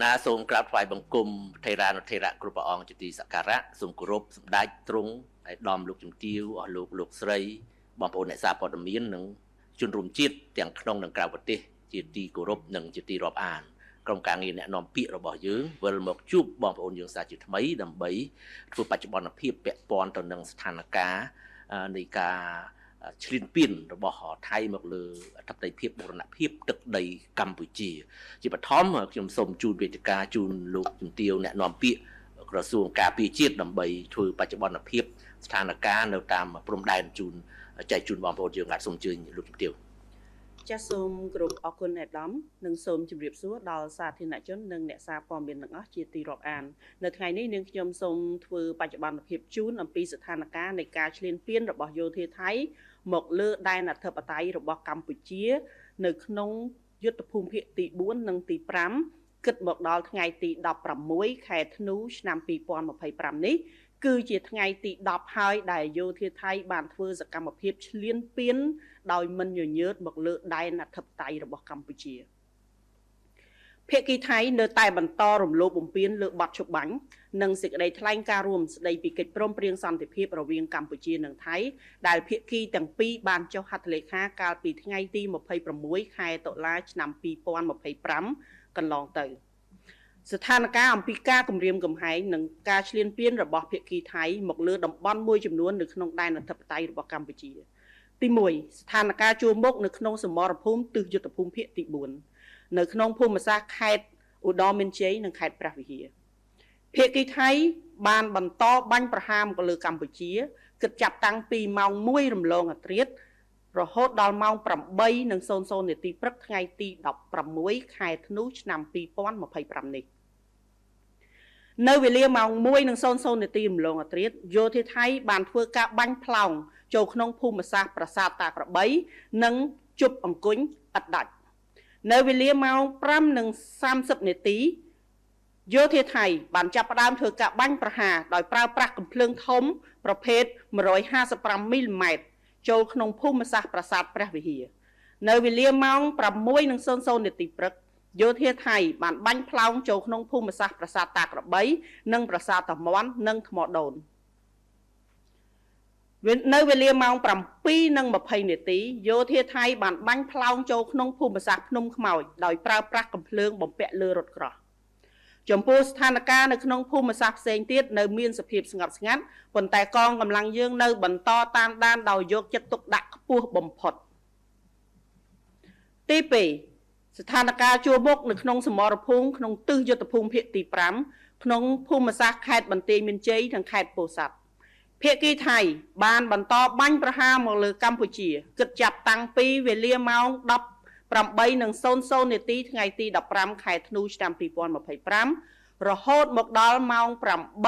ណាសូមក្រាបថ្វាយបង្គំថេរានុថេរៈគ្រប់ព្រះអង្គជាទីសក្ការៈសូមគោរពសម្ដេចទ្រង់ឯកឧត្តមលោកជំទាវអស់លោកស្រីបងប្អូនអ្នកសារព័ត៌មាននិងជនរួមជាតិទាំងក្នុងនិងក្រៅប្រទេសជាទីគោរពនិងជាទីរាប់អានក្រុមការងារអ្នកនាំពាក្យរបស់យើងវិលមកជួបបងប្អូនយើងសាជាថ្មីដើម្បីធ្វើបច្ចុប្បន្នភាពពាក់ព័ន្ធទៅនឹងស្ថានភាពនៃការឈ្លានពានរបស់ថៃមកលើអធិបតេយ្យភាពបូរណភាពទឹកដីកម្ពុជាជាបឋមខ្ញុំសូមជូនវេទិកាជូនលោកជំទាវអ្នកនាំពាក្យក្រសួងការពារជាតិដើម្បីធ្វើបច្ចុប្បន្នភាពស្ថានភាពនៅតាមព្រំដែនជូនចែកជូនបងប្អូនយើងអាចសូមជឿលោកជំទាវចាសសូមគោរពអរគុណអ្នកដំនិងសូមជម្រាបសួរដល់សាធារណជននិងអ្នកសារព័ត៌មានទាំងអស់ជាទីរាប់អាននៅថ្ងៃនេះនាងខ្ញុំសូមធ្វើបច្ចុប្បន្នភាពជូនអំពីស្ថានភាពនៃការឈ្លានពានរបស់យោធាថៃមកលើដែនអធិបតេយ្យរបស់កម្ពុជានៅក្នុងយុទ្ធភូមិភាគទី4និងទី5គិតមកដល់ថ្ងៃទី16ខែធ្នូឆ្នាំ2025នេះគឺជាថ្ងៃទី10ហើយដែលយោធាថៃបានធ្វើសកម្មភាពឈ្លានពានដោយមិនញញើតមកលើដែនអធិបតេយ្យរបស់កម្ពុជាភាគីថៃនៅតែបន្តរំលោភបំពានលើបទច្បាញ់និងសេចក្តីថ្លែងការណ៍រួមស្តីពីកិច្ចព្រមព្រៀងសន្តិភាពរវាងកម្ពុជានិងថៃដែលភាគីទាំងពីរបានចុះហត្ថលេខាកាលពីថ្ងៃទី26ខែតុលាឆ្នាំ2025កន្លងទៅស្ថានភាពអំពីការគម្រាមកំហែងនិងការឈ្លានពានរបស់ភាគីថៃមកលើតំបន់មួយចំនួននៅក្នុងដែនអធិបតេយ្យរបស់កម្ពុជាទី1ស្ថានភាពជួរមុខនៅក្នុងសមរភូមិទិសយុទ្ធភូមិភាគទី4នៅក្នុងភូមិសាស្ត្រខេត្តឧត្តរមានជ័យនិងខេត្តព្រះវិហារភាគីថៃបានបន្តបាញ់ប្រហារមកលើកម្ពុជាគិតចាប់តាំងពីម៉ោង1រំលងអធ្រាត្ររហូតដល់ម៉ោង8:00នាទីព្រឹកថ្ងៃទី16ខែធ្នូឆ្នាំ2025នេះនៅវេលាម៉ោង1:00នាទីរំលងអធ្រាត្រយោធាថៃបានធ្វើការបាញ់ផ្លោងចូលក្នុងភូមិសាស្ត្រប្រាសាទតាក្របីនិងជប់អង្គុញឥតដាច់នៅវេលាម៉ោង5:30នាទីយោធាថៃបានចាប់ផ្ដើមធ្វើការបាញ់ប្រហារដោយប្រើប្រាស់កាំភ្លើងធំប្រភេទ155មីលីម៉ែត្រចូលក្នុងភូមិសាស្ត្រប្រាសាទព្រះវិហារនៅវេលាម៉ោង6:00នាទីព្រឹកយោធាថៃបានបាញ់ផ្លោងចូលក្នុងភូមិសាស្ត្រប្រាសាទតាក្របីនិងប្រាសាទតាមាន់និងថ្មដូននៅវេលាម៉ោង7:20នាទីយោធាថៃបានបាញ់ផ្លោងចូលក្នុងភូមិសាស្ត្រភ្នំខ្មោចដោយប្រើប្រាស់កាំភ្លើងបំពាក់លើរថក្រោះចំពោះស្ថានភាពនៅក្នុងភូមិសាស្ត្រផ្សេងទៀតនៅមានសភាពស្ងប់ស្ងាត់ប៉ុន្តែកងកម្លាំងយើងនៅបន្តតាមដានដោយយកចិត្តទុកដាក់ខ្ពស់បំផុតទី2ស្ថានភាពជួរមុខនៅក្នុងសមរភូមិក្នុងទិសយុទ្ធភូមិភាគទី5ក្នុងភូមិសាស្ត្រខេត្តបន្ទាយមានជ័យនិងខេត្តពោធិ៍សាត់ភាគីថៃបានបន្តបាញ់ប្រហារមកលើកម្ពុជាគិតចាប់តាំងពីវេលាម៉ោង18:00នាទីថ្ងៃទី15ខែធ្នូឆ្នាំ2025រហូតមកដល់ម៉ោង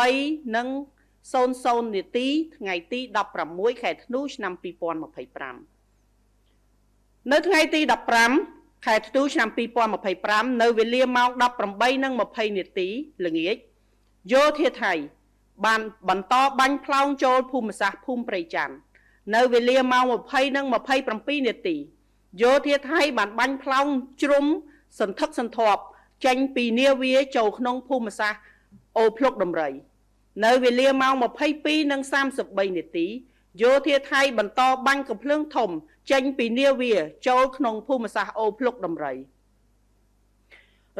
8:00នាទីថ្ងៃទី16ខែធ្នូឆ្នាំ2025នៅថ្ងៃទី15ខែធ្នូឆ្នាំ2025នៅវេលាម៉ោង18:20នាទីល្ងាចយោធាថៃបានបន្តបាញ់ផ្លោងចូលភូមិសាស្ត្រភូមិព្រៃច័ន្ទនៅវេលាម៉ោង20:27នាទីយោធាថៃបានបាញ់ផ្លោងជ្រុំសន្ធឹកសន្ធាប់ចេញពីនាវាចូលក្នុងភូមិសាស្ត្រអូភ្លុកដំរីនៅវេលាម៉ោង22:33នាទីយោធាថៃបន្តបាញ់កាំភ្លើងធំចេញពីនាវាចូលក្នុងភូមិសាស្ត្រអូភ្លុកដំរី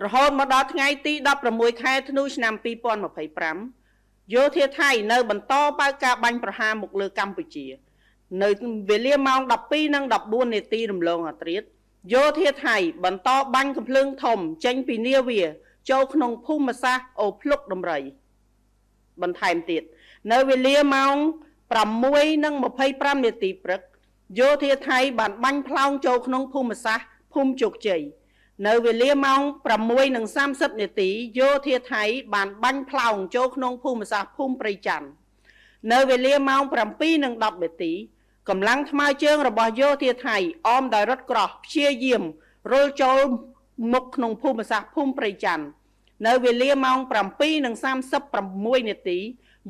រហូតមកដល់ថ្ងៃទី16ខែធ្នូឆ្នាំ2025យោធាថៃនៅបន្តបើកការបាញ់ប្រហារមកលើកម្ពុជានៅវេលាម៉ោង12:14នាទីរំលងអធ្រាត្រយោធាថៃបន្តបាញ់កាំភ្លើងធំចេញពីនាវាចូលក្នុងភូមិសាស្ត្រអូភ្លុកដំរីបន្ថែមទៀតនៅវេលាម៉ោង6:25នាទីព្រឹកយោធាថៃបានបាញ់ផ្លោងចូលក្នុងភូមិសាស្ត្រភូមិជោគជ័យនៅវេលាម៉ោង6:30នាទីយោធាថៃបានបាញ់ផ្លោងចូលក្នុងភូមិសាស្ត្រភូមិព្រៃច័ន្ទនៅវេលាម៉ោង7:10នាទីកម្លាំងថ្មើរជើងរបស់យោធាថៃអមដោយរថក្រោះព្យាយាមរុលចូលមុខក្នុងភូមិសាស្ត្រភូមិព្រៃច័ន្ទនៅវេលាម៉ោង7:36នាទី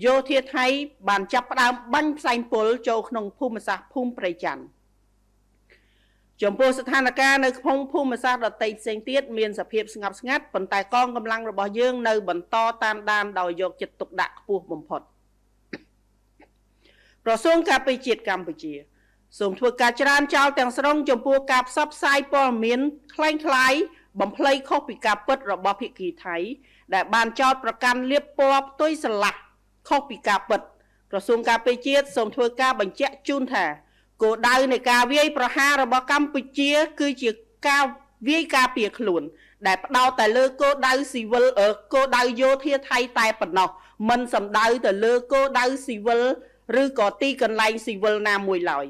យោធាថៃបានចាប់ផ្ដើមបាញ់ផ្សែងពុលចូលក្នុងភូមិសាស្ត្រភូមិព្រៃច័ន្ទ ចំពោះស្ថានភាពនៅក្នុងភូមិសាស្ត្រដទៃផ្សេងទៀតមានសភាពស្ងប់ស្ងាត់ប៉ុន្តែកងកម្លាំងរបស់យើងនៅបន្តតាមដានដោយយកចិត្តទុកដាក់ខ្ពស់បំផុតក្រសួងការពារជាតិកម្ពុជាសូមធ្វើការច្រានចោលទាំងស្រុងចំពោះការផ្សព្វផ្សាយព័ត៌មានคล้ายៗបំភ្លៃខុសពីការពិតរបស់ភាគីថៃដែលបានចោទប្រកាន់លៀបពណ៌ផ្ទុយស្រឡះខុសពីការពិតក្រសួងការពារជាតិសូមធ្វើការបញ្ជាក់ជូនថាគោលដៅនៃការវាយប្រហាររបស់កម្ពុជាគឺជាការវាយការពារខ្លួនដែលផ្ដោតតែលើគោលដៅស៊ីវិលគោលដៅយោធាថៃតែប៉ុណ្ណោះមិនសំដៅទៅលើគោលដៅស៊ីវិលឬក៏ទីកន្លែងស៊ីវិលណាមួយឡើយ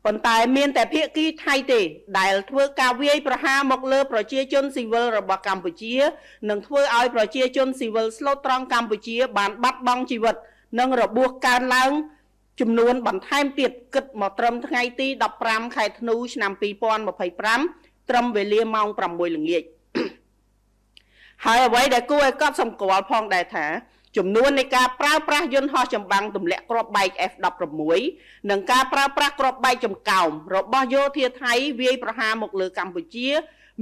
ប៉ុន្តែមានតែភាគីថៃទេដែលធ្វើការវាយប្រហារមកលើប្រជាជនស៊ីវិលរបស់កម្ពុជានិងធ្វើឲ្យប្រជាជនស៊ីវិលស្លូតត្រង់កម្ពុជាបានបាត់បង់ជីវិតនិងរបួសកើនឡើងចំនួនបន្ថែមទៀតគិតមកត្រឹមថ្ងៃទី15ខែធ្នូឆ្នាំ2025ត្រឹមវេលាម៉ោង6ល្ងាចហើយអ្វីដែលគួរឲ្យកត់សម្គាល់ផងដែរថាចំនួននៃការប្រើប្រាស់យន្តហោះចម្បាំងទម្លាក់គ្រាប់បែក F-16 និងការប្រើប្រាស់គ្រាប់បែកចំកោមរបស់យោធាថៃវាយប្រហារមកលើកម្ពុជា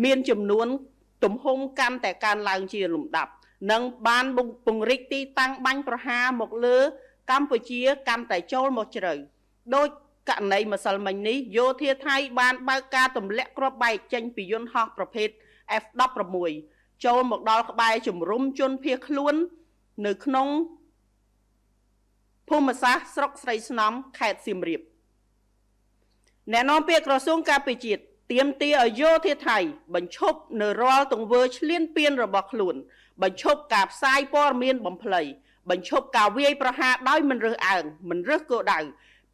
មានចំនួនទំហំកាន់តែកើនឡើងជាលំដាប់និងបានពង្រីកទីតាំងបាញ់ប្រហារមកលើកម្ពុជាកាន់តែចូលមកជ្រៅដោយករណីម្សិលមិញនេះយោធាថៃបានបើកការទម្លាក់គ្រាប់បែកចេញពីយន្តហោះប្រភេទ F-16 ចូលមកដល់ក្បែរជំរំជនភៀសខ្លួននៅក្នុងភូមិសាស្ត្រស្រុកស្រីស្នំខេត្តសៀមរាបអ្នកនាំពាក្យក្រសួងការពារជាតិទាមទារឲ្យយោធាថៃបញ្ឈប់នៅរាល់ទង្វើឈ្លានពានរបស់ខ្លួនបញ្ឈប់ការផ្សាយព័ត៌មានបំភ្លៃបញ្ឈប់ការវាយប្រហារដោយមិនរើសអើងមិនរើសគោលដៅ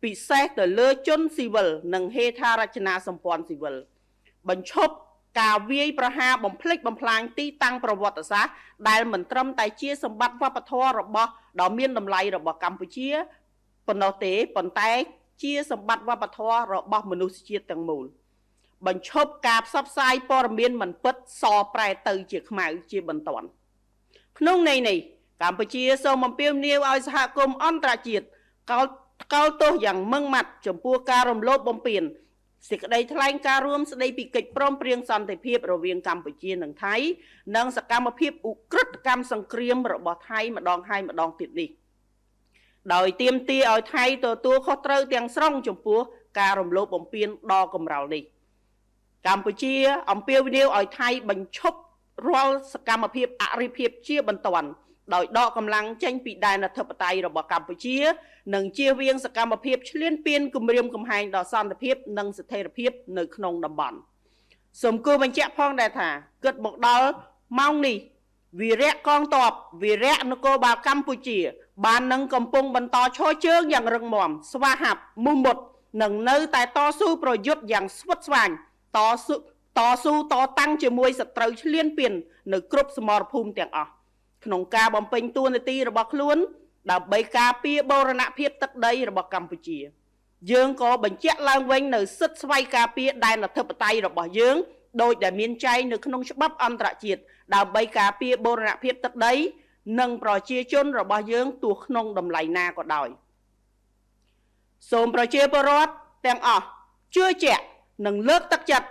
ពិសេសទៅលើជនស៊ីវិលនិងហេដ្ឋារចនាសម្ព័ន្ធស៊ីវិលបញ្ឈប់ការវាយប្រហារបំផ្លិចបំផ្លាញទីតាំងប្រវត្តិសាស្ត្រដែលមិនត្រឹមតែជាសម្បត្តិវប្បធម៌របស់ដ៏មានតម្លៃរបស់កម្ពុជាប៉ុណ្ណោះទេប៉ុន្តែជាសម្បត្តិវប្បធម៌របស់មនុស្សជាតិទាំងមូលបញ្ឈប់ការផ្សព្វផ្សាយព័ត៌មានមិនពិតសប្រែទៅជាខ្មៅជាបន្ទាន់ក្នុងន័យនេះកម្ពុជាសូមអំពាវនាវឲ្យសហគមន៍អន្តរជាតិកោតទោសយ៉ាងម៉ឺងម៉ាត់ចំពោះការរំលោភបំពានសេចក្តីថ្លែងការណ៍រួមស្តីពីកិច្ចព្រមព្រៀងសន្តិភាពរវាងកម្ពុជានិងថៃនិងសកម្មភាពឧក្រិដ្ឋកម្មសង្គ្រាមរបស់ថៃម្ដងហើយម្ដងទៀតនេះដោយទាមទារឲ្យថៃទទួលខុសត្រូវទាំងស្រុងចំពោះការរំលោភបំពានដ៏កម្រោលនេះកម្ពុជាអំពាវនាវឲ្យថៃបញ្ឈប់រាល់សកម្មភាពអរិភាពជាបន្ទាន់ដោយដកកម្លាំងចេញពីដែនអធិបតេយ្យរបស់កម្ពុជានិងជៀសវាងសកម្មភាពឈ្លានពានគំរាមកំហែងដល់សន្តិភាពនិងស្ថិរភាពនៅក្នុងតំបន់សូមគូបញ្ជាក់ផងដែរថាគិតមកដល់ម៉ោងនេះវីរៈកងទ័ពវីរៈនគរបាលកម្ពុជាបាននឹងកំពុងបន្តឈរជើងយ៉ាងរឹងមាំស្វាហាប់មោះមុតនិងនៅតែតស៊ូប្រយុទ្ធយ៉ាងស្វិតស្វាញតស៊ូតតាំងជាមួយសត្រូវឈ្លានពាននៅគ្រប់សមរភូមិទាំងអស់ក្នុងការបំពេញតួនាទីរបស់ខ្លួនដើម្បីការពារបូរណភាពទឹកដីរបស់កម្ពុជាយើងក៏បញ្ជាក់ឡើងវិញនៅសិទ្ធិស្វ័យការពារដែនអធិបតេយ្យរបស់យើងដោយដែលមានចែងនៅក្នុងច្បាប់អន្តរជាតិដើម្បីការពារបូរណភាពទឹកដីនិងប្រជាជនរបស់យើងទោះក្នុងតម្លៃណាក៏ដោយសូមប្រជាពលរដ្ឋទាំងអស់ជឿជាក់និងលើកទឹកចិត្ត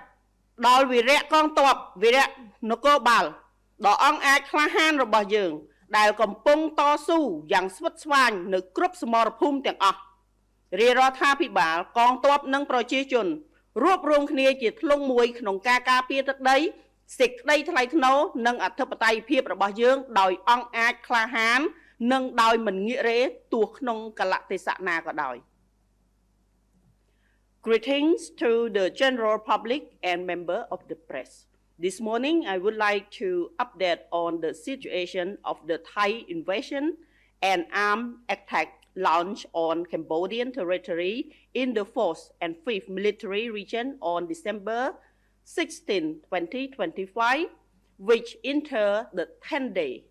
ដល់វីរៈកងទ័ពវីរៈនគរបាលដ៏អង់អាចក្លាហានរបស់យើងដែលកំពុងតស៊ូយ៉ាងស្វិតស្វាញនៅគ្រប់សមរភូមិទាំងអស់រាជរដ្ឋាភិបាលកងទ័ពនិងប្រជាជនរួបរวมគ្នាជាធ្លុងមួយក្នុងការការពារទឹកដីសេចក្តីថ្លៃថ្នូរនិងអធិបតេយ្យភាពរបស់យើងដោយអង់អាចក្លាហាននិងដោយមិនងាករេទោះក្នុងកលៈទេសៈណាក៏ដោយ Greetings to the general public and member of the press. This morning, I would like to update on the situation of the Thai invasion and armed attack launched on Cambodian territory in the 4th and 5th Military Region on December 16, 2025, which entered the 10th day.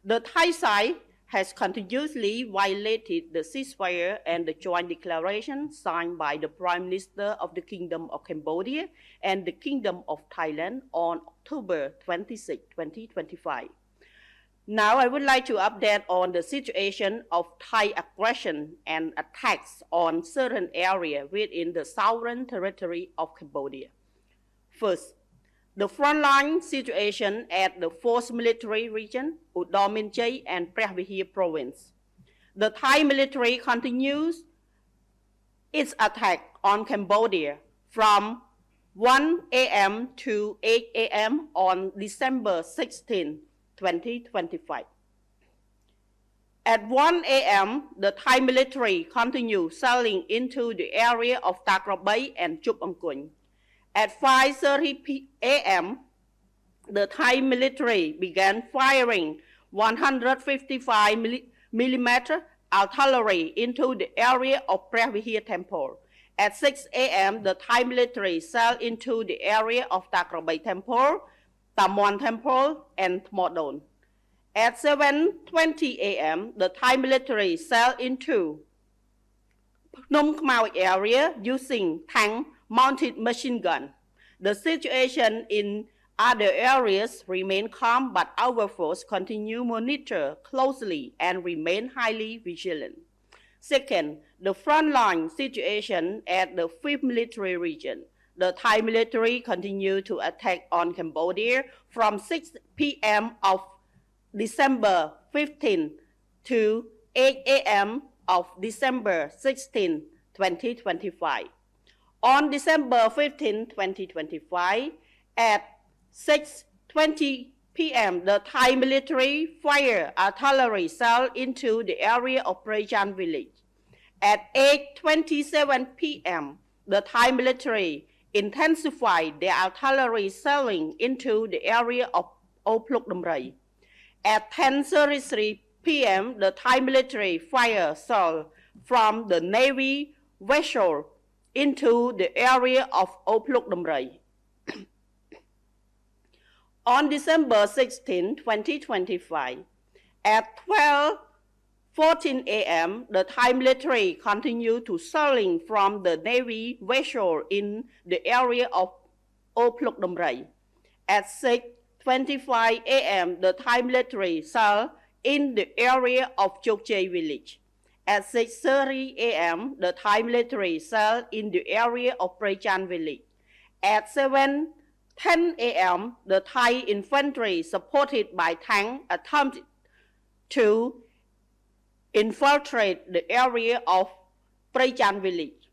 The Thai side has continuously violated the ceasefire and the joint declaration signed by the Prime Minister of the Kingdom of Cambodia and the Kingdom of Thailand on October 26, 2025. Now I would like to update on the situation of Thai aggression and attacks on certain areas within the southern territory of Cambodia. First, the frontline situation at the 4th Military Region, Udon Minchai and Preh Vihear Province. The Thai military continues its attack on Cambodia from 1 a.m. to 8 a.m. on December 16, 2025. At 1 a.m., the Thai military continued sailing into the area of Takra Bay and Chup Angkun. At 5:30 a.m., the Thai military began firing 155 millimeter artillery into the area of Preh Vihear Temple. At 6 a.m., the Thai military sailed into the area of Takra Bay Temple, Tamon Temple, and Tmodon. At 7:20 a.m., the Thai military sailed into Phnom Khmau area using tank-mounted machine gun. The situation in other areas remain calm, but our force continue monitor closely and remain highly vigilant. Second, the frontline situation at the 5th Military Region. The Thai military continue to attack on Cambodia from 6 p.m. of December 15 to 8 a.m. of December 16, 2025. On December 15, 2025, at 6:20 p.m., the Thai military fired artillery shell into the area of Prejan village. At 8:27 p.m., the Thai military intensified their artillery shelling into the area of Opluk Damrai. At 10:33 p.m., the Thai military fired shell from the Navy vessel into the area of Opluk Damrai. On December 16, 2025, at 12:14 a.m., the Thai military continued to shelling from the Navy vessel in the area of Opluk Damrai. At 6:25 a.m., the Thai military shelled in the area of Chokche village. At 6:30 a.m., the Thai military shelled in the area of Prejan village. At 7:10 a.m., the Thai infantry supported by tanks attempted to infiltrate the area of Prejan village.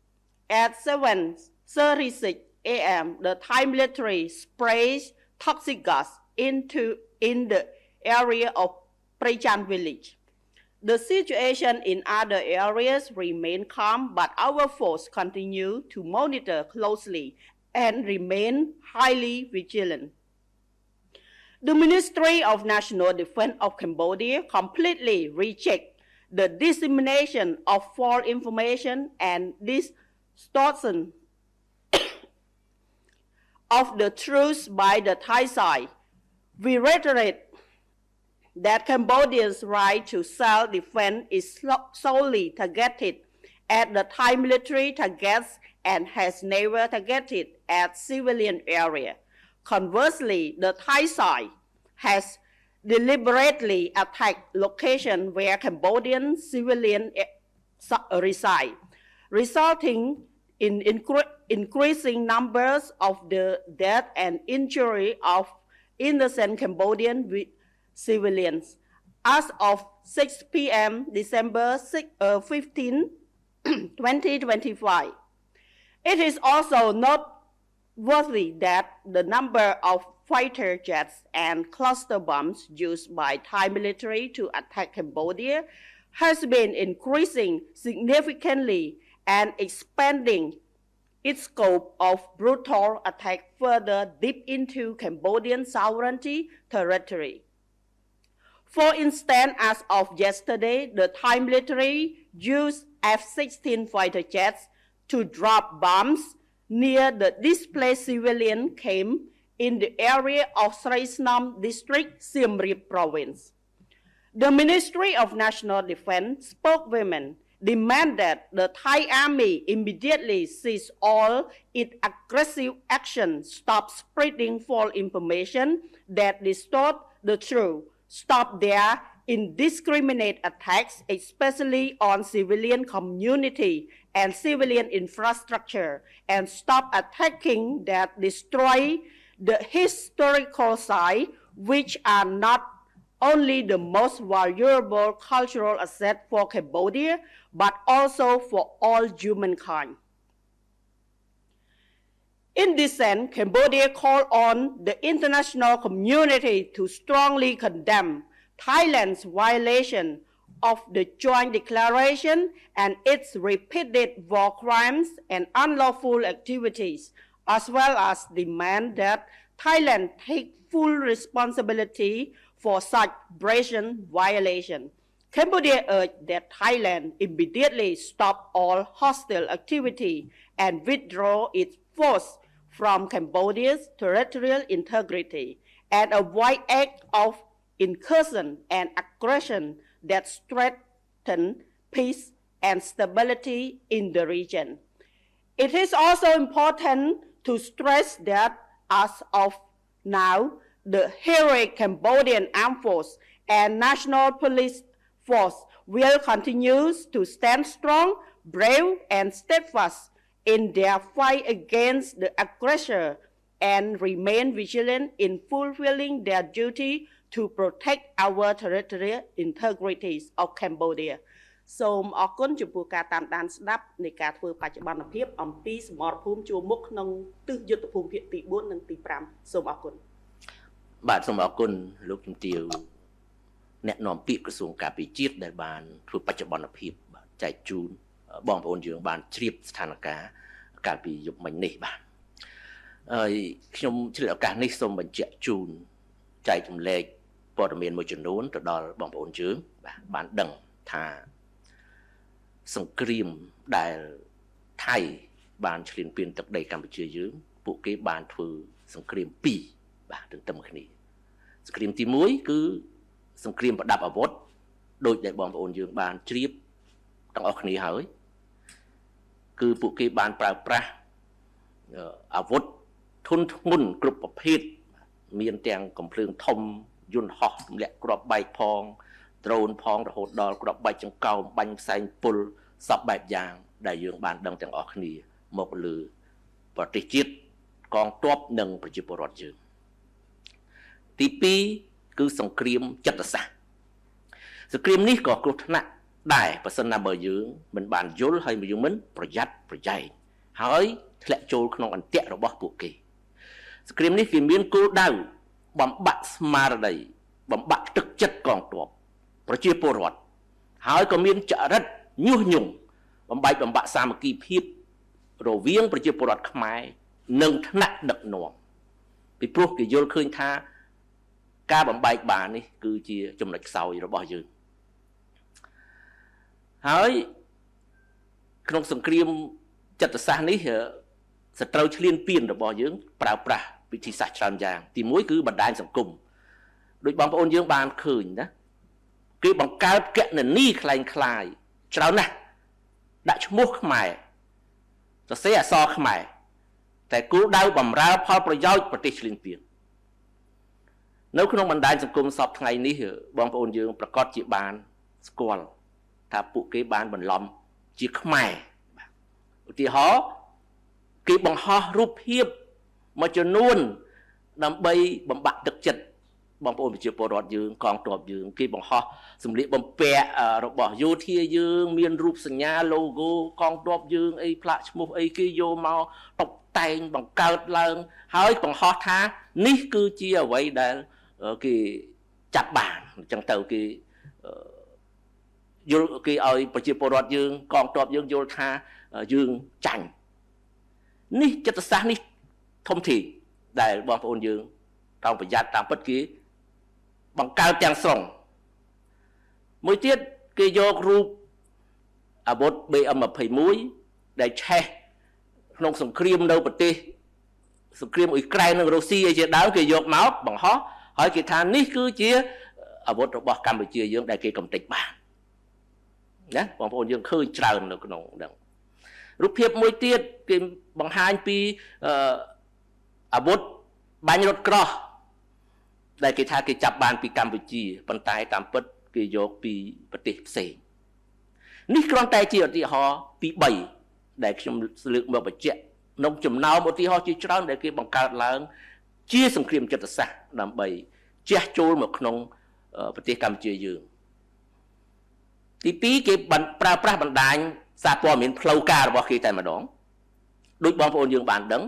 At 7:36 a.m., the Thai military sprayed toxic gas in the area of Prejan village. The situation in other areas remain calm, but our force continue to monitor closely and remain highly vigilant. The Ministry of National Defense of Cambodia completely rejects the dissemination of false information and distortion of the truth by the Thai side. We reiterate that Cambodia's right to self-defense is solely targeted at the Thai military targets and has never targeted at civilian area. Conversely, the Thai side has deliberately attacked locations where Cambodian civilians reside, resulting in increasing numbers of the death and injury of innocent Cambodian civilians. As of 6 p.m. December 15, 2025, it is also noteworthy that the number of fighter jets and cluster bombs used by Thai military to attack Cambodia has been increasing significantly and expanding its scope of brutal attack further deep into Cambodian sovereignty territory. For instance, as of yesterday, the Thai military used F-16 fighter jets to drop bombs near the displaced civilian camp in the area of Srei Snom district, Siem Reap province. The Ministry of National Defense spokeswoman demanded that the Thai army immediately cease all its aggressive action, stop spreading false information that distort the truth, stop their indiscriminate attacks, especially on civilian community and civilian infrastructure, and stop attacking that destroy the historical sites, which are not only the most valuable cultural asset for Cambodia, but also for all humankind. In this sense, Cambodia called on the international community to strongly condemn Thailand's violation of the joint declaration and its repeated war crimes and unlawful activities, as well as demand that Thailand take full responsibility for such brazen violation. Cambodia urged that Thailand immediately stop all hostile activity and withdraw its force from Cambodia's territorial integrity and avoid acts of incursion and aggression that threaten peace and stability in the region. It is also important to stress that as of now, the heroic Cambodian Armed Force and National Police Force will continue to stand strong, brave, and steadfast in their fight against the aggressor and remain vigilant in fulfilling their duty to protect our territorial integrity of Cambodia. សូមអរគុណចំពោះការតាមដានស្ដាប់នៃការធ្វើបច្ចុប្បន្នភាពអំពីសមរភូមិជួរមុខក្នុងទិសយុទ្ធភូមិភាគទី4និងទី5សូមអរគុណ បាទសូមអរគុណលោកជំទាវអ្នកនាំពាក្យក្រសួងការពារជាតិដែលបានធ្វើបច្ចុប្បន្នភាពបាទចែកជូនបងប្អូនយើងបានជ្រាបស្ថានភាពកាលពីយប់មិញនេះបាទហើយខ្ញុំឆ្លៀតឱកាសនេះសូមបញ្ជាក់ជូនចែកចម្លែកព័ត៌មានមួយចំនួនទៅដល់បងប្អូនយើងបាទបានដឹងថាសង្គ្រាមដែលថៃបានឈ្លានពានទឹកដីកម្ពុជាយើងពួកគេបានធ្វើសង្គ្រាម2បាទទន្ទឹមគ្នាសង្គ្រាមទី1គឺសង្គ្រាមប្រដាប់អាវុធដោយដែលបងប្អូនយើងបានជ្រាបទាំងអស់គ្នាហើយគឺពួកគេបានប្រើប្រាស់អាវុធធុនធ្ងន់គ្រប់ប្រភេទមានទាំងកំភ្លើងធំយន្តហោះទម្លាក់គ្រាប់បែកផងដ្រូនផងរហូតដល់គ្រាប់បែកចង្កោមបាញ់ផ្សែងពុលសពបែបយ៉ាងដែលយើងបានដឹងទាំងអស់គ្នាមកលើប្រទេសជាតិកងទ័ពនិងប្រជាពលរដ្ឋយើងទី2គឺសង្គ្រាមចិត្តសាស្ត្រសង្គ្រាមនេះក៏គ្រោះថ្នាក់ដែរបើសិនណាបើយើងមិនបានយល់ហើយយើងមិនប្រយ័ត្នប្រយែងហើយធ្លាក់ចូលក្នុងអន្ទាក់របស់ពួកគេសង្គ្រាមនេះគេមានគោលដៅបំបាក់ស្មារតីបំបាក់ទឹកចិត្តកងទ័ពប្រជាពលរដ្ឋហើយក៏មានចរិតញុះញង់បំបែកបំបាក់សាមគ្គីភាពរវាងប្រជាពលរដ្ឋខ្មែរនិងថ្នាក់ដឹកនាំពីព្រោះគេយល់ឃើញថាការបំបែកបាននេះគឺជាចំណុចខ្សោយរបស់យើងហើយក្នុងសង្គ្រាមចិត្តសាស្ត្រនេះសត្រូវឈ្លានពានរបស់យើងប្រើប្រាស់វិធីសាស្ត្រច្រើនយ៉ាងទី1គឺបណ្ដាញសង្គមដោយបងប្អូនយើងបានឃើញណាគេបង្កើតគណនីคล้ายច្រើនណាស់ដាក់ឈ្មោះខ្មែរសរសេរអក្សរខ្មែរតែគោលដៅបំរើផលប្រយោជន៍ប្រទេសឈ្លានពាននៅក្នុងបណ្ដាញសង្គមសពថ្ងៃនេះបងប្អូនយើងប្រកាសជាបានស្គាល់ថាពួកគេបានបន្លំជាខ្មែរឧទាហរណ៍គេបង្ហោះរូបភាពមួយចំនួនដើម្បីបំបាក់ទឹកចិត្តបងប្អូនប្រជាពលរដ្ឋយើងកងទ័ពយើងគេបង្ហោះសម្លៀកបំពាក់របស់យោធាយើងមានរូបសញ្ញា logo កងទ័ពយើងអីផ្លាកឈ្មោះអីគេយកមកតុបតែងបង្កើតឡើងហើយបង្ហោះថានេះគឺជាអ្វីដែលគេចាប់បានអញ្ចឹងទៅគេយល់គេឲ្យប្រជាពលរដ្ឋយើងកងទ័ពយើងយល់ថាយើងចាញ់នេះចិត្តសាស្ត្រនេះធំធេងដែលបងប្អូនយើងត្រូវប្រយ័ត្នតាមពិតគេបង្កើតទាំងស្រុងមួយទៀតគេយករូបអាវុធ BM21 ដែលឆេះក្នុងសង្គ្រាមនៅប្រទេសសង្គ្រាមអ៊ុយក្រែននិងរុស្ស៊ីឯជាដើមគេយកមកបង្ហោះហើយគេថានេះគឺជាអាវុធរបស់កម្ពុជាយើងដែលគេកំទេចបានណាបងប្អូនយើងឃើញច្រើននៅក្នុងហ្នឹងរូបភាពមួយទៀតគេបង្ហាញពីអាវុធបាញ់រថក្រោះ ដែលគេថាគេចាប់បានពីកម្ពុជាប៉ុន្តែតាមពិតគេយកពីប្រទេសផ្សេងនេះគ្រាន់តែជាឧទាហរណ៍ពី3ដែលខ្ញុំលើកមកបញ្ជាក់ក្នុងចំណោមឧទាហរណ៍ជាច្រើនដែលគេបង្កើតឡើងជាសង្គ្រាមចិត្តសាស្ត្រដើម្បីជះចូលមកក្នុងប្រទេសកម្ពុជាយើងទី2គេប្រើប្រាស់បណ្ដាញសារព័ត៌មានផ្លូវការរបស់គេតែម្ដងដូចបងប្អូនយើងបានដឹង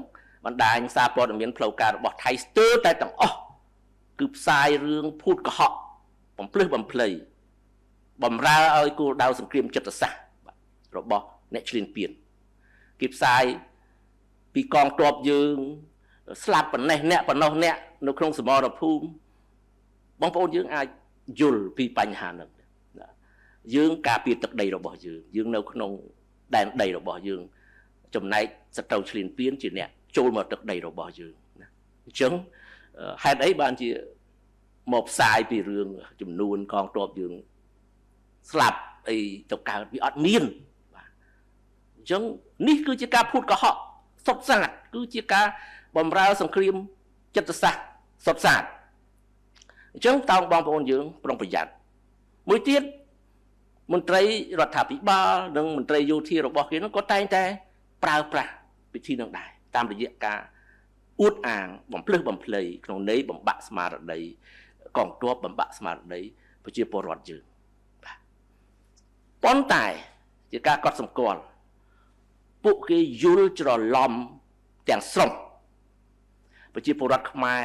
បណ្ដាញសារព័ត៌មានផ្លូវការរបស់ថៃស្ទើរតែទាំងអស់គឺផ្សាយរឿងភូតកុហកបំភ្លឺបំភ្លៃបំរើឲ្យគោលដៅសង្គ្រាមចិត្តសាស្ត្ររបស់អ្នកឈ្លានពានគេផ្សាយពីកងទ័ពយើងស្លាប់ប៉ុណ្ណេះអ្នកប៉ុណ្ណោះអ្នកនៅក្នុងសមរភូមិបងប្អូនយើងអាចយល់ពីបញ្ហាហ្នឹងយើងការពារទឹកដីរបស់យើងនៅក្នុងដែនដីរបស់យើងចំណែកសត្រូវឈ្លានពានជាអ្នកចូលមកទឹកដីរបស់យើងណាអញ្ចឹងហេតុអីបានជាមកផ្សាយពីរឿងចំនួនកងទ័ពយើងស្លាប់អីទៅកើតវាអត់មានបាទអញ្ចឹងនេះគឺជាការភូតកុហកសុទ្ធសាធគឺជាការបំរើសង្គ្រាមចិត្តសាស្ត្រសុទ្ធសាធអញ្ចឹងតើបងប្អូនយើងប្រុងប្រយ័ត្នមួយទៀតមន្ត្រីរដ្ឋាភិបាលនិងមន្ត្រីយោធារបស់គេនោះក៏តែងតែប្រើប្រាស់វិធីនឹងដែរតាមរយៈការអួតអាងបំភ្លឺបំភ្លៃក្នុងន័យបំបាក់ស្មារតីកងទ័ពបំបាក់ស្មារតីប្រជាពលរដ្ឋយើងបាទប៉ុន្តែជាការកត់សម្គាល់ពួកគេយល់ច្រឡំទាំងស្រុងប្រជាពលរដ្ឋខ្មែរ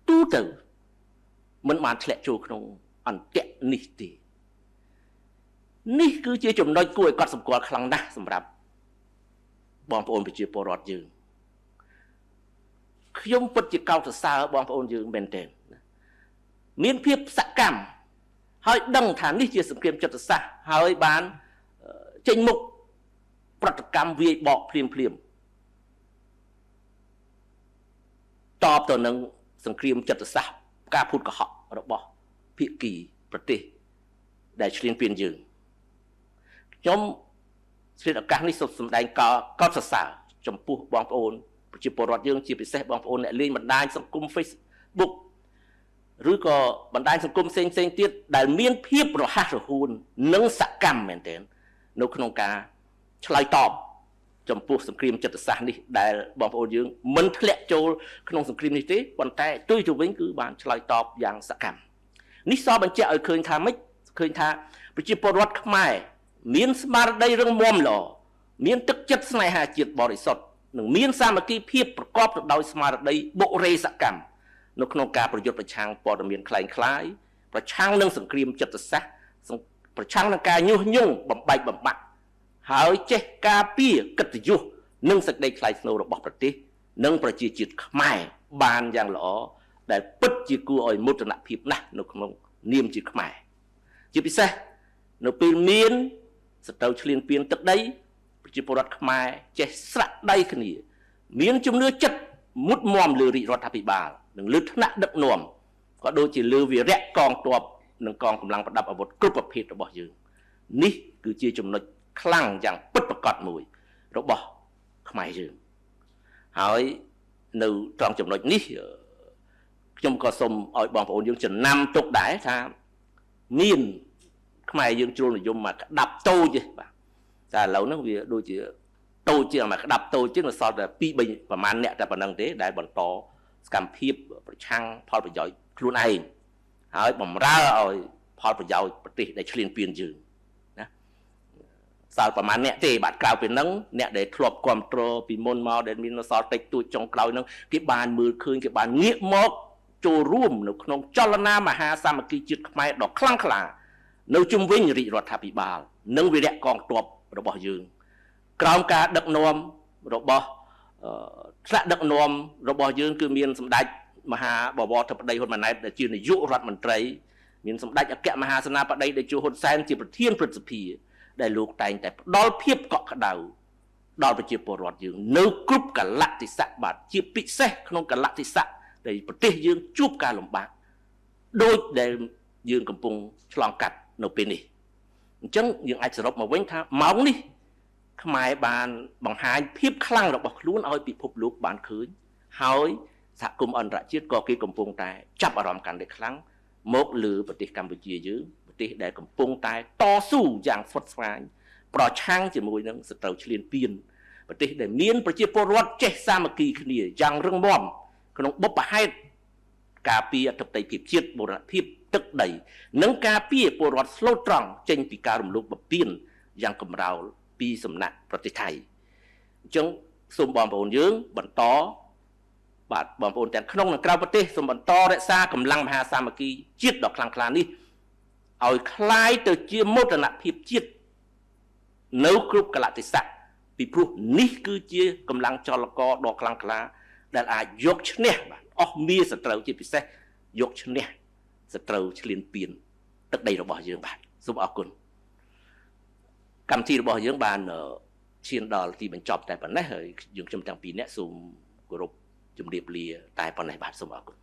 ទូទៅមិនបានធ្លាក់ចូលក្នុងអន្ទាក់នេះទេនេះគឺជាចំណុចគួរឲ្យកត់សម្គាល់ខ្លាំងណាស់សម្រាប់បងប្អូនប្រជាពលរដ្ឋយើងខ្ញុំពិតជាកោតសរសើរបងប្អូនយើងមែនទែនមានភាពសកម្មហើយដឹងថានេះជាសង្គ្រាមចិត្តសាស្ត្រហើយបានចេញមុខប្រតិកម្មវាយបកភ្លាមតបទៅនឹងសង្គ្រាមចិត្តសាស្ត្រការភូតកុហករបស់ភាគីប្រទេសដែលឈ្លានពានយើងខ្ញុំស្រីឱកាសនេះសូមសម្ដែងកោតសរសើរចំពោះបងប្អូនប្រជាពលរដ្ឋយើងជាពិសេសបងប្អូនអ្នកលេងបណ្ដាញសង្គម Facebook ឬក៏បណ្ដាញសង្គមផ្សេងទៀតដែលមានភាពរហ័សរហួននិងសកម្មមែនទែននៅក្នុងការឆ្លើយតបចំពោះសង្គ្រាមចិត្តសាស្ត្រនេះដែលបងប្អូនយើងមិនធ្លាក់ចូលក្នុងសង្គ្រាមនេះទេប៉ុន្តែទុយទៅវិញគឺបានឆ្លើយតបយ៉ាងសកម្មនេះសបញ្ជាក់ឲ្យឃើញថាម៉េចឃើញថាប្រជាពលរដ្ឋខ្មែរមានស្មារតីរឹងមាំល្អមានទឹកចិត្តស្នេហាជាតិបរិសុទ្ធនិងមានសាមគ្គីភាពប្រកបទៅដោយស្មារតីបុរេសកម្មនៅក្នុងការប្រយុទ្ធប្រឆាំងព័ត៌មានคล้ายប្រឆាំងនឹងសង្គ្រាមចិត្តសាស្ត្រប្រឆាំងនឹងការញុះញង់បំបែកបំបាក់ហើយចេះការពារកិត្តិយសនិងសេចក្តីថ្លៃថ្នូររបស់ប្រទេសនិងប្រជាជាតិខ្មែរបានយ៉ាងល្អដែលពិតជាគួរឲ្យមោទនភាពណាស់នៅក្នុងនាមជាខ្មែរជាពិសេសនៅពេលមានសត្រូវឈ្លានពានទឹកដីប្រជាពលរដ្ឋខ្មែរចេះស្រាក់ដៃគ្នាមានជំនឿចិត្តមុតមមលើរាជរដ្ឋាភិបាលនិងលើថ្នាក់ដឹកនាំក៏ដូចជាលើវីរៈកងទ័ពនិងកងកម្លាំងប្រដាប់អាវុធគ្រប់ប្រភេទរបស់យើងនេះគឺជាចំណុចខ្លាំងយ៉ាងពិតប្រាកដមួយរបស់ខ្មែរយើងហើយនៅត្រង់ចំណុចនេះខ្ញុំក៏សូមឲ្យបងប្អូនយើងចំណាំទុកដែរថាមានខ្មែរយើងជ្រុលនិយមមកក្តាប់តូចទេបាទតែឥឡូវហ្នឹងវាដូចជាតូចជាងមកក្តាប់តូចជាងសល់តែ2-3ប្រហែលអ្នកតែប៉ុណ្្នឹងទេដែលបន្តសកម្មភាពប្រឆាំងផលប្រយោជន៍ខ្លួនឯងហើយបំរើឲ្យផលប្រយោជន៍ប្រទេសដែលឈ្លានពានយើងណាសល់ប្រហែលអ្នកទេបាទក្រៅពីហ្នឹងអ្នកដែលធ្លាប់គ្រប់គ្រងពីមុនមកដែលមានសល់តិចតួចចុងក្រោយហ្នឹងគេបានមើលឃើញគេបានងាកមកចូលរួមនៅក្នុងចលនាមហាសាមគ្គីជាតិខ្មែរដ៏ខ្លាំងក្លានៅជុំវិញរាជរដ្ឋាភិបាលនិងវីរៈកងទ័ពរបស់យើងក្រោមការដឹកនាំរបស់ថ្នាក់ដឹកនាំរបស់យើងគឺមានសម្ដេចមហាបវរធិបតីហ៊ុនម៉ាណែតដែលជានាយករដ្ឋមន្ត្រីមានសម្ដេចអគ្គមហាសេនាបតីតេជោហ៊ុនសែនជាប្រធានព្រឹទ្ធសភាដែលលោកតែងតែផ្ដល់ភាពកក់ក្ដៅដល់ប្រជាពលរដ្ឋយើងនៅគ្រប់កលៈទេសៈបាទជាពិសេសក្នុងកលៈទេសៈដែលប្រទេសយើងជួបការលំបាកដូចដែលយើងកំពុងឆ្លងកាត់នៅពេលនេះអញ្ចឹងយើងអាចសរុបមកវិញថាម៉ោងនេះខ្មែរបានបង្ហាញភាពខ្លាំងរបស់ខ្លួនឲ្យពិភពលោកបានឃើញហើយ សហគមន៍អន្តរជាតិក៏គេកំពុងតែចាប់អារម្មណ៍កាន់តែខ្លាំងមកលើប្រទេសកម្ពុជាយើងប្រទេសដែលកំពុងតែតស៊ូយ៉ាងស្វិតស្វាញប្រឆាំងជាមួយនឹងសត្រូវឈ្លានពានប្រទេសដែលមានប្រជាពលរដ្ឋចេះសាមគ្គីគ្នាយ៉ាងរឹងមាំក្នុងបុព្វហេតុការពារអធិបតេយ្យភាពជាតិបូរណភាពទឹកដីនិងការពារពលរដ្ឋស្លូតត្រង់ចេញពីការរំលោភបំពានយ៉ាងកម្រោលពីសំណាក់ប្រទេសថៃអញ្ចឹងសូមបងប្អូនយើងបន្តបាទបងប្អូនទាំងក្នុងនិងក្រៅប្រទេសសូមបន្តរក្សាកម្លាំងមហាសាមគ្គីជាតិដ៏ខ្លាំងក្លានេះឲ្យคล้ายទៅជាមោទនភាពជាតិនៅគ្រប់កលៈទេសៈពីព្រោះនេះគឺជាកម្លាំងចលករដ៏ខ្លាំងក្លាដែលអាចយកឈ្នះបាទអស់មារសត្រូវជាពិសេសយកឈ្នះសត្រូវឈ្លានពានទឹកដីរបស់យើងបាទសូមអរគុណកម្មវិធីរបស់យើងបានឈានដល់ទីបញ្ចប់តែប៉ុណ្ណេះហើយយើងខ្ញុំទាំងពីរនាក់សូមគោរពជម្រាបលាតែប៉ុណ្ណេះបាទសូមអរគុណ